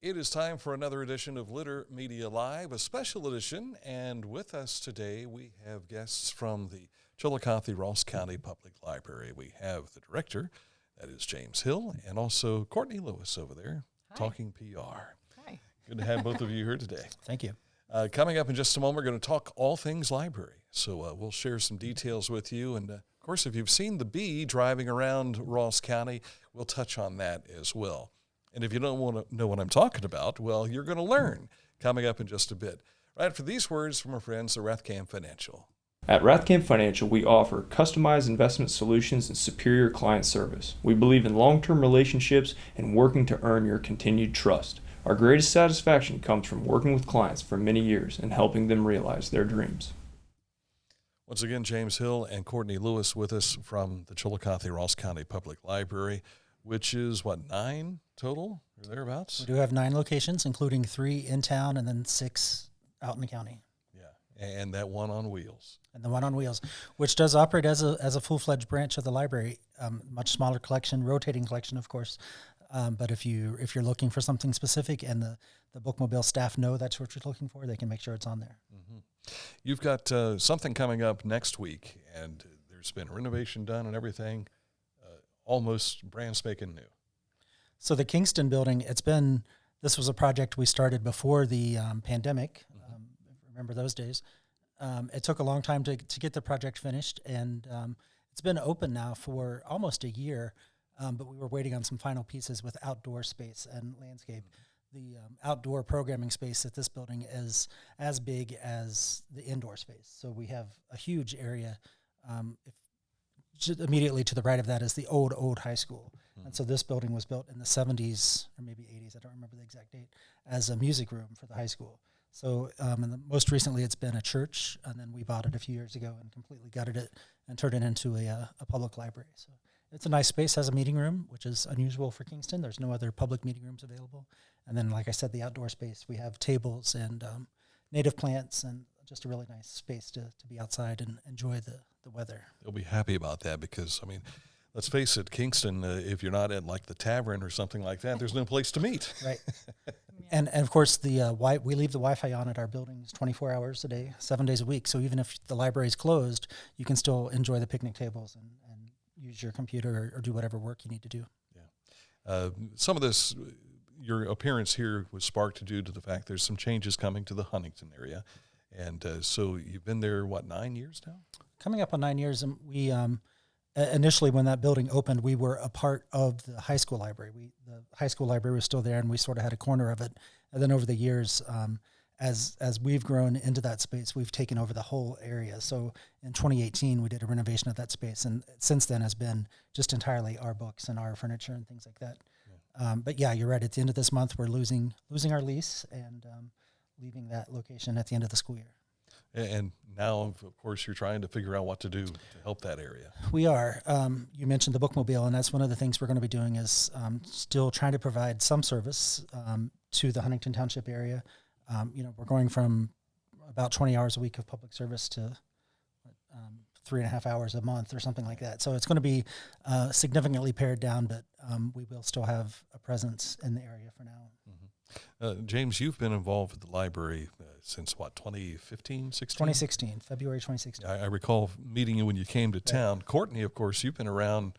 It is time for another edition of Litter Media Live, a special edition, and with us today we have guests from the Chillicothe Ross County Public Library. We have the director, that is James Hill, and also Courtney Lewis over there, Hi. talking PR. Hi. Good to have both of you here today. Thank you. Coming up in just a moment, we're going to talk all things library. So we'll share some details with you. And, of course, if you've seen the bee driving around Ross County, we'll touch on that as well. And if you don't want to know what I'm talking about, well, you're going to learn coming up in just a bit. Right after these words from our friends at Rathcam Financial. At Rathcam Financial, we offer customized investment solutions and superior client service. We believe in long-term relationships and working to earn your continued trust. Our greatest satisfaction comes from working with clients for many years and helping them realize their dreams. Once again, James Hill and Courtney Lewis with us from the Chillicothe Ross County Public Library, which is, 9 total or thereabouts? We do have 9 locations, including 3 in town and then 6 out in the county. Yeah, and that one on wheels. And the one on wheels, which does operate as a full-fledged branch of the library. Much smaller collection, rotating collection, of course. But if you're looking for something specific and the bookmobile staff know that's what you're looking for, they can make sure it's on there. Mm-hmm. You've got something coming up next week, and there's been renovation done and everything, almost brand spanking new. So the Kingston building, this was a project we started before the pandemic. Remember those days. It took a long time to get the project finished, and it's been open now for almost a year, but we were waiting on some final pieces with outdoor space and landscape. The outdoor programming space at this building is as big as the indoor space. So we have a huge area. Immediately to the right of that is the old high school. And so this building was built in the 70s or maybe 80s, I don't remember the exact date, as a music room for the high school. So most recently it's been a church, and then we bought it a few years ago and completely gutted it and turned it into a public library. So it's a nice space, has a meeting room, which is unusual for Kingston. There's no other public meeting rooms available. And then, like I said, the outdoor space, we have tables and native plants and just a really nice space to be outside and enjoy the weather. They'll be happy about that because, let's face it, Kingston, if you're not at like the tavern or something like that, there's no place to meet. Right. And of course, we leave the Wi-Fi on at our buildings 24 hours a day, 7 days a week. So even if the library is closed, you can still enjoy the picnic tables and use your computer or do whatever work you need to do. Yeah. Some of this, your appearance here was sparked due to the fact there's some changes coming to the Huntington area. And so you've been there, 9 years now? Coming up on 9 years, and we initially, when that building opened, we were a part of the high school library. The high school library was still there, and we sort of had a corner of it. And then over the years, as we've grown into that space, we've taken over the whole area. So in 2018, we did a renovation of that space, and since then has been just entirely our books and our furniture and things like that. Yeah. But yeah, you're right. At the end of this month, we're losing our lease and leaving that location at the end of the school year. And now, of course, you're trying to figure out what to do to help that area. We are. You mentioned the bookmobile, and that's one of the things we're going to be doing is still trying to provide some service to the Huntington Township area. We're going from about 20 hours a week of public service to 3.5 hours a month or something like that. So it's going to be significantly pared down, but we will still have a presence in the area for now. James, you've been involved with the library since 2015, 16? 2016, February 2016. I recall meeting you when you came to town. Right. Courtney, of course, you've been around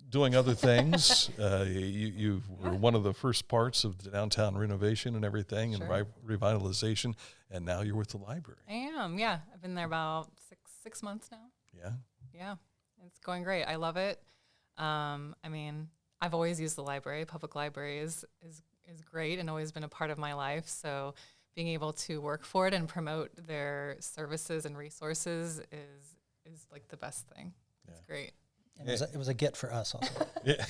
doing other things. You were one of the first parts of the downtown renovation and everything. Sure. And revitalization, and now you're with the library. I am, yeah. I've been there about six months now. Yeah? Yeah, it's going great. I love it. I've always used the library. Public library is great and always been a part of my life. So being able to work for it and promote their services and resources is like the best thing. Yeah. It's great. It was a get for us also. Yeah.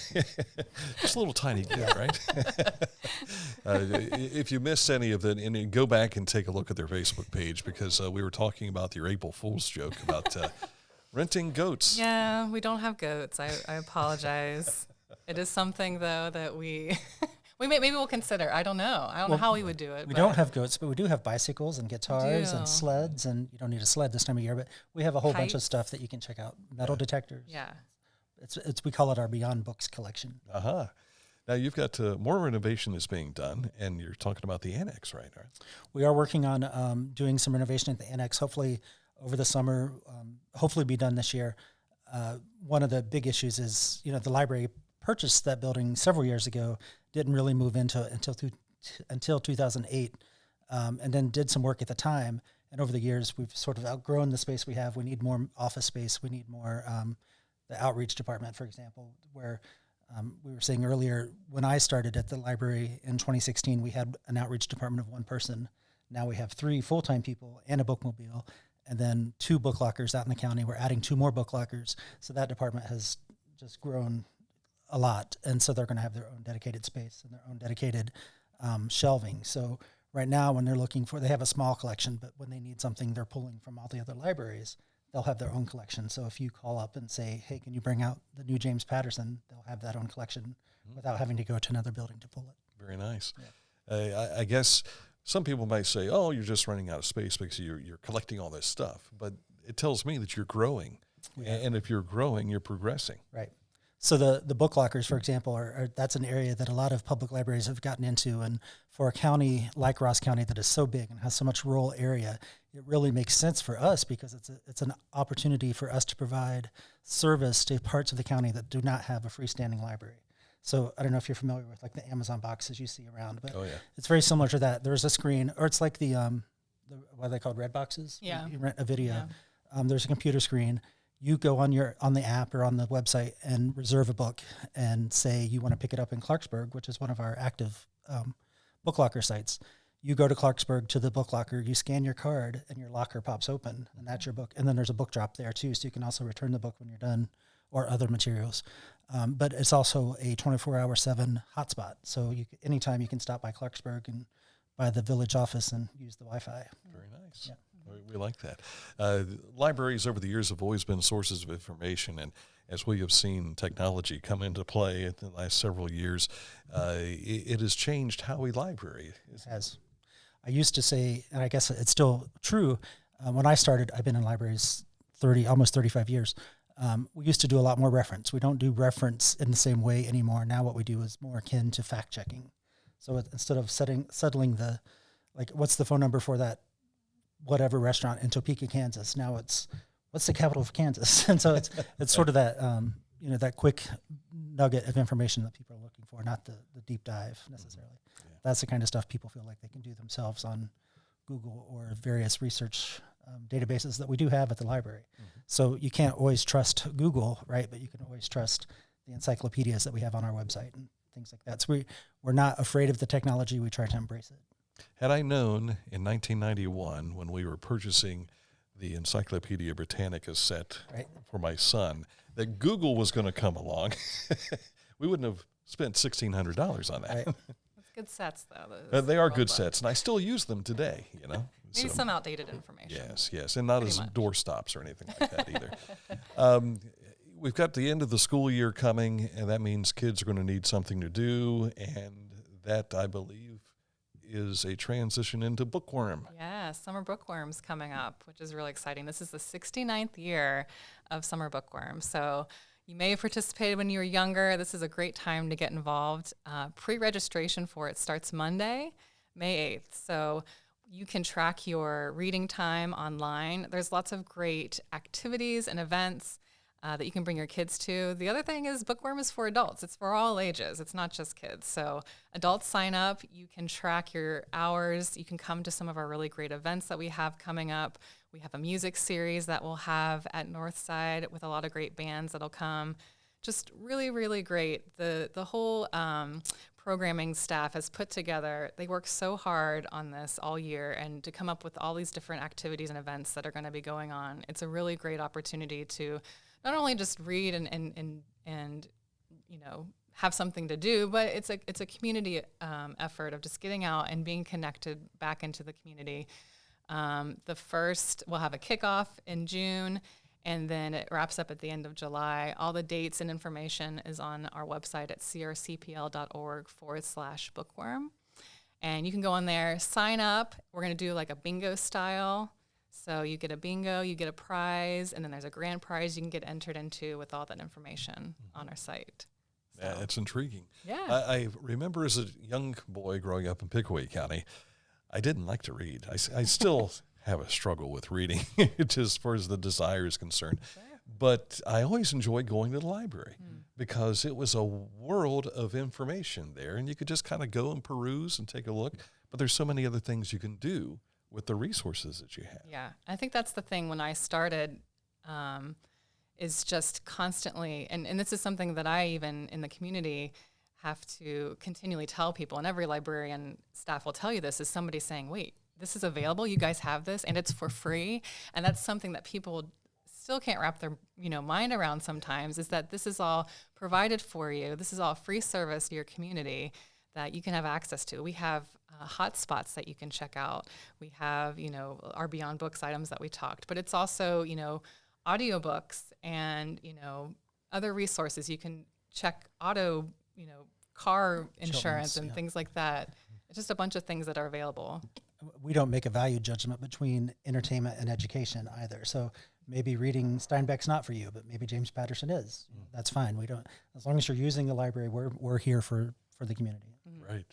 Just a little tiny get, right? If you missed any of that, and go back and take a look at their Facebook page because we were talking about your April Fool's joke about renting goats. Yeah, we don't have goats. I apologize. It is something, though, that maybe we'll consider. I don't know. I don't know how we would do it. We don't have goats, but we do have bicycles and guitars and sleds, and you don't need a sled this time of year, but we have a whole bunch of stuff that you can check out. Metal detectors. Yeah. We call it our Beyond Books collection. Uh-huh. Now you've got more renovation that's being done, and you're talking about the annex, right? We are working on doing some renovation at the annex, hopefully over the summer, hopefully be done this year. One of the big issues is, the library purchased that building several years ago, didn't really move into it until 2008, and then did some work at the time. And over the years, we've sort of outgrown the space we have. We need more office space. We need more, the outreach department, for example, where we were saying earlier, when I started at the library in 2016, we had an outreach department of one person. Now we have 3 full-time people and a bookmobile, and then 2 book lockers out in the county. We're adding 2 more book lockers. So that department has just grown a lot. And so they're going to have their own dedicated space and their own dedicated shelving. So right now when they're they have a small collection, but when they need something they're pulling from all the other libraries, they'll have their own collection. So if you call up and say, hey, can you bring out the new James Patterson, they'll have that own collection without having to go to another building to pull it. Very nice. Yeah. I guess some people might say, oh, you're just running out of space because you're collecting all this stuff. But it tells me that you're growing. Yeah. And if you're growing, you're progressing. Right. So the book lockers, for example, that's an area that a lot of public libraries have gotten into. And for a county like Ross County that is so big and has so much rural area, it really makes sense for us because it's an opportunity for us to provide service to parts of the county that do not have a freestanding library. So I don't know if you're familiar with like the Amazon boxes you see around, but it's very similar to that. There's a screen, or it's like the what are they called, red boxes? Yeah. You rent a video. Yeah. There's a computer screen. You go on the app or on the website and reserve a book and say you want to pick it up in Clarksburg, which is one of our active book locker sites. You go to Clarksburg to the book locker, you scan your card, and your locker pops open, and that's your book. And then there's a book drop there too, so you can also return the book when you're done, or other materials. But it's also a 24/7 hotspot, so anytime you can stop by Clarksburg and by the village office and use the Wi-Fi. Very nice. Yeah. We like that. Libraries over the years have always been sources of information, and as we have seen technology come into play in the last several years, it has changed how we library. It has. I used to say, and I guess it's still true, when I started, I've been in libraries almost 35 years. We used to do a lot more reference. We don't do reference in the same way anymore. Now what we do is more akin to fact checking. So instead of settling what's the phone number for that whatever restaurant in Topeka, Kansas, now it's what's the capital of Kansas? And so it's sort of that that quick nugget of information that people are looking for, not the deep dive necessarily. Yeah. That's the kind of stuff people feel like they can do themselves on Google or various research databases that we do have at the library. Mm-hmm. So you can't always trust Google, right? But you can always trust the encyclopedias that we have on our website and things like that. So we're not afraid of the technology. We try to embrace it. Had I known in 1991 when we were purchasing the Encyclopedia Britannica set for my son that Google was going to come along, we wouldn't have spent $1,600 on that. That's good sets, though. They are good sets, and I still use them today, Maybe some outdated information. Yes, and not as doorstops or anything like that either. We've got the end of the school year coming, and that means kids are going to need something to do, and that, I believe, is a transition into Bookworm. Yeah, Summer Bookworm's coming up, which is really exciting. This is the 69th year of Summer Bookworm. So you may have participated when you were younger. This is a great time to get involved. Pre-registration for it starts Monday, May 8th. So you can track your reading time online. There's lots of great activities and events that you can bring your kids to. The other thing is Bookworm is for adults. It's for all ages. It's not just kids. So adults sign up. You can track your hours. You can come to some of our really great events that we have coming up. We have a music series that we'll have at Northside with a lot of great bands that'll come. Just really, really great. The whole programming staff has put together, they work so hard on this all year, and to come up with all these different activities and events that are going to be going on. It's a really great opportunity to not only just read and have something to do, but it's a community effort of just getting out and being connected back into the community. We'll have a kickoff in June, and then it wraps up at the end of July. All the dates and information is on our website at crcpl.org/bookworm. And you can go on there, sign up. We're going to do like a bingo style. So you get a bingo, you get a prize, and then there's a grand prize you can get entered into with all that information on our site. Yeah, it's intriguing. Yeah. I remember as a young boy growing up in Pickaway County, I didn't like to read. I still have a struggle with reading, just as far as the desire is concerned. Sure. But I always enjoyed going to the library because it was a world of information there, and you could just kind of go and peruse and take a look. But there's so many other things you can do with the resources that you have. Yeah, I think that's the thing when I started, is just constantly, and this is something that I even in the community have to continually tell people, and every librarian staff will tell you this, is somebody saying, wait, this is available, you guys have this, and it's for free. And that's something that people still can't wrap their mind around sometimes, is that this is all provided for you. This is all free service to your community that you can have access to. We have hot spots that you can check out. We have, our Beyond Books items that we talked, but it's also, audiobooks and, other resources. You can check auto, car insurance and things like that. It's just a bunch of things that are available. We don't make a value judgment between entertainment and education either. So maybe reading Steinbeck's not for you, but maybe James Patterson is. That's fine. We don't, as long as you're using the library, we're here for the community. Right.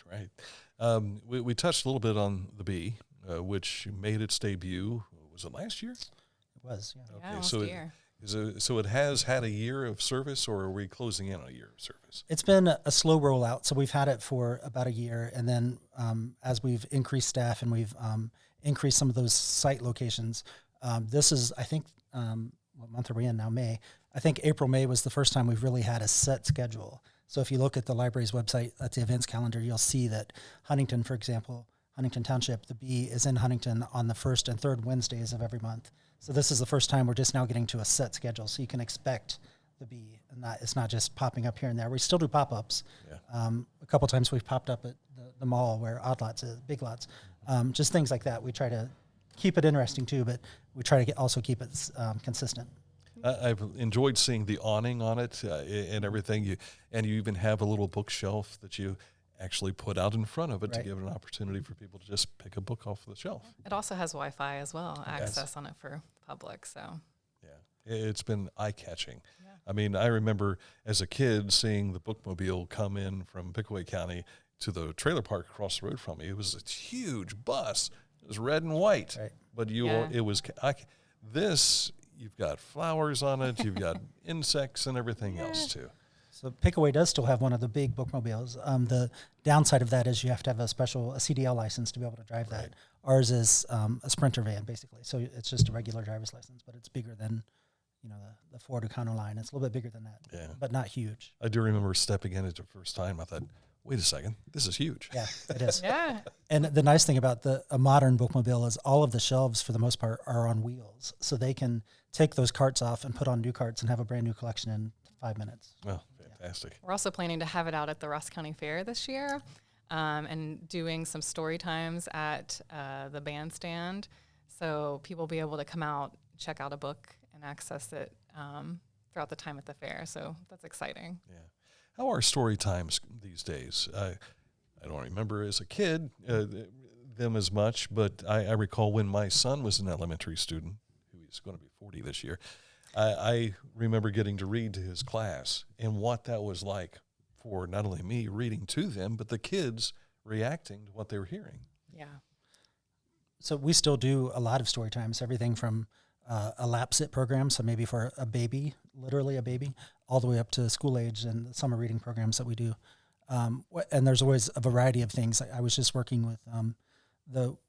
We touched a little bit on the Bee, which made its debut. Was it last year? It was, yeah. Yeah, Okay, last so year. So it has had a year of service, or are we closing in on a year of service? It's been a slow rollout. So we've had it for about a year. And then as we've increased staff and we've increased some of those site locations, this is, I think, what month are we in now? May. I think April, May was the first time we've really had a set schedule. So if you look at the library's website, at the events calendar, you'll see that Huntington, for example, Huntington Township, the Bee is in Huntington on the first and third Wednesdays of every month. So this is the first time we're just now getting to a set schedule. So you can expect the Bee, and it's not just popping up here and there. We still do pop-ups. Yeah. A couple times we've popped up at the mall where Odd Lots is, Big Lots, just things like that. We try to keep it interesting too, but we try to also keep it consistent. I've enjoyed seeing the awning on it and everything. You even have a little bookshelf that you actually put out in front of it to give it an opportunity for people to just pick a book off the shelf. It also has Wi-Fi as well, access on it for the public. So yeah, it's been eye-catching. Yeah. I mean, I remember as a kid seeing the bookmobile come in from Pickaway County to the trailer park across the road from me. It was a huge bus. It was red and white, but it was this. You've got flowers on it. You've got insects and everything else too. So Pickaway does still have one of the big bookmobiles. The downside of that is you have to have a CDL license to be able to drive that. Ours is a Sprinter van, basically. So it's just a regular driver's license, but it's bigger than, the Ford Econoline. It's a little bit bigger than that, but not huge. I do remember stepping in it the first time. I thought, wait a second, this is huge. Yeah, it is. Yeah. And the nice thing about a modern bookmobile is all of the shelves, for the most part, are on wheels. So they can take those carts off and put on new carts and have a brand new collection in 5 minutes. Oh, fantastic. We're also planning to have it out at the Ross County Fair this year, and doing some story times at the bandstand. So people will be able to come out, check out a book, and access it throughout the time at the fair. So that's exciting. Yeah. How are story times these days? I don't remember as a kid them as much, but I recall when my son was an elementary student, who is going to be 40 this year, I remember getting to read to his class and what that was like for not only me reading to them, but the kids reacting to what they were hearing. Yeah. So we still do a lot of story times, everything from a lap sit program, so maybe for a baby, literally a baby, all the way up to school age and the summer reading programs that we do. And there's always a variety of things. I was just working with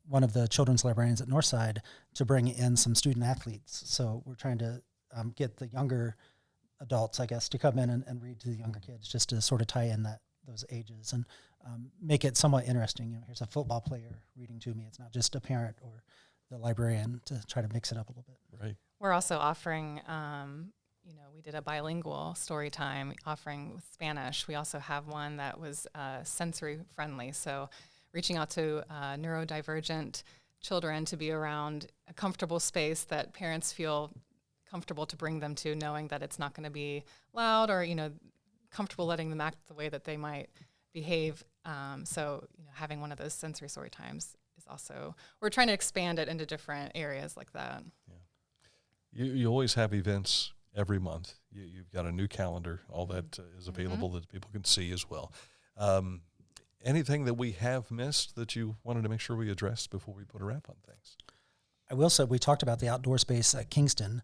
one of the children's librarians at Northside to bring in some student athletes. So we're trying to get the younger adults, I guess, to come in and read to the younger kids, just to sort of tie in those ages and make it somewhat interesting. Here's a football player reading to me. It's not just a parent or the librarian, to try to mix it up a little bit. Right. We're also offering, we did a bilingual story time offering with Spanish. We also have one that was sensory friendly. So reaching out to neurodivergent children to be around a comfortable space that parents feel comfortable to bring them to, knowing that it's not going to be loud or, comfortable letting them act the way that they might behave. So having one of those sensory story times is also, we're trying to expand it into different areas like that. Yeah. You always have events every month. You've got a new calendar. All that is available that people can see as well. Anything that we have missed that you wanted to make sure we addressed before we put a wrap on things? I will say we talked about the outdoor space at Kingston.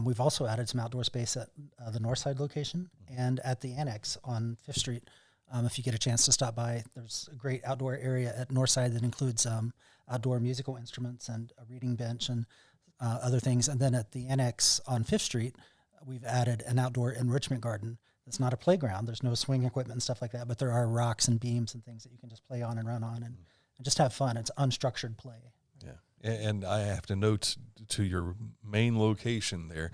We've also added some outdoor space at the Northside location and at the Annex on 5th Street. If you get a chance to stop by, there's a great outdoor area at Northside that includes outdoor musical instruments and a reading bench and other things. And then at the Annex on 5th Street, we've added an outdoor enrichment garden. It's not a playground. There's no swing equipment and stuff like that, but there are rocks and beams and things that you can just play on and run on and just have fun. It's unstructured play. Yeah, and I have to note to your main location there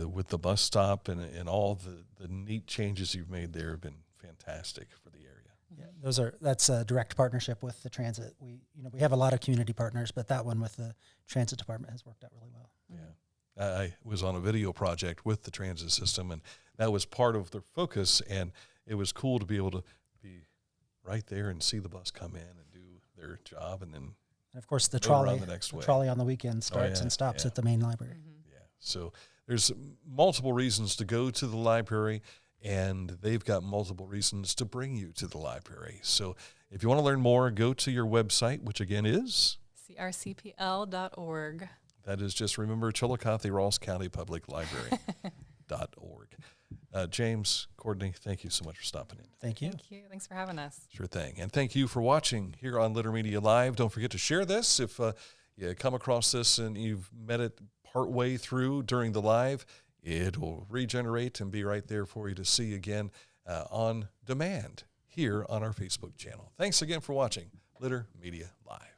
with the bus stop and all the neat changes you've made there have been fantastic for the area. Yeah, that's a direct partnership with the transit. We have a lot of community partners, but that one with the transit department has worked out really well. Yeah, I was on a video project with the transit system, and that was part of their focus, and it was cool to be able to be right there and see the bus come in and do their job, and then of course the go trolley around the next way. Trolley on the weekend starts and stops at the main library. Yeah, so there's multiple reasons to go to the library, and they've got multiple reasons to bring you to the library. So if you want to learn more, go to your website, which again is CRCPL.org. That is just, remember, Chillicothe Ross County Public Library .org. James, Courtney, thank you so much for stopping in. Thank you. Thank you. Thanks for having us. Sure thing. And thank you for watching here on Litter Media Live. Don't forget to share this. If you come across this and you've met it partway through during the live, it will regenerate and be right there for you to see again on demand here on our Facebook channel. Thanks again for watching Litter Media Live.